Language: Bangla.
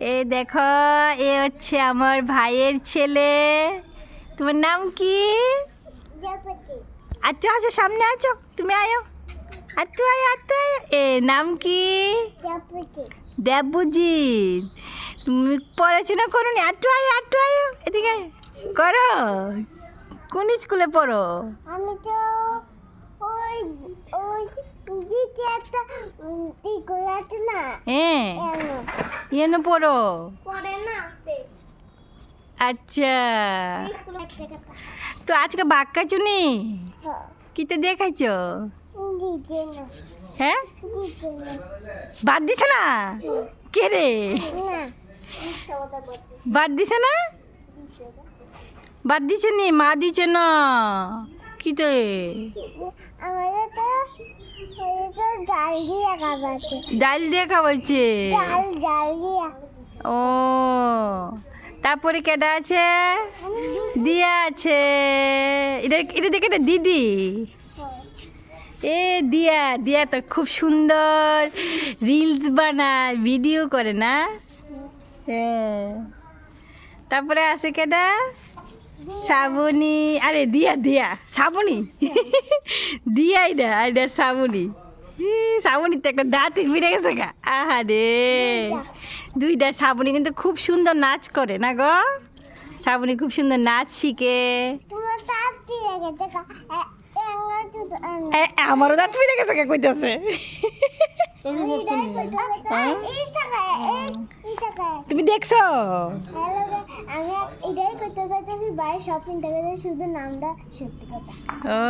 এ দেখো, এ হচ্ছে আমার ভাইয়ের ছেলে। তোমার নাম কি? আচ্ছা আচ্ছা, সামনে আছো, তুমি আয়ো, আত্তু আয়ো, আত্তু আয়ো। এ নাম কি? দেবজিৎ। তুমি পড়াশোনা করো নি? আটটু আয়ো, আটটু আয়ো, এদিকে করো। কোন স্কুলে পড়ো? আমি তো ওই ওই দিতে একটা স্কুল আছে না, হ্যাঁ, এনে পড়ো। পড়ে না আচ্ছা, তো আজকে বাক্কা চুনি কিতে দেখাইছো? দিতে না, হ্যাঁ, দিতে না, বাদ দিছে না? কে রে? না বাদ দিছে না? বাদ দিছে নি? মা দিছে না কিতে? আমাদের তো জাল দিয়ে খাবাচ্ছে, ডাল দিয়ে খাওয়াইছে। জাল দিয়ে ও, তারপরে কেডা আছে? দিয়া আছে। এটা এটা দেখে, এটা দিদি। এ দিয়া, দিয়া তো খুব সুন্দর রিলস বানায়, ভিডিও করে না? হ্যাঁ। তারপরে আছে কেডা? শ্রাবণী। আরে দিয়া, দিয়া শ্রাবণী। দিয়া, এটা এটা শ্রাবণী। শ্রাবণীর তো একটা দাঁত ফিরে গেছে গা। আহা রে, দুইটা। শ্রাবণী কিন্তু খুব সুন্দর নাচ করে না গো? শ্রাবণী খুব সুন্দর নাচ শিখে। তোমার তাপ দিয়ে গেছে আমারও দাঁত ফিরে গেছে গা কইতাছে। তুমি দেখছো? আমি এটাই করতে চাইতেছি, বাইরে শপিং থেকে শুধু নামটা সত্যি কথা। ও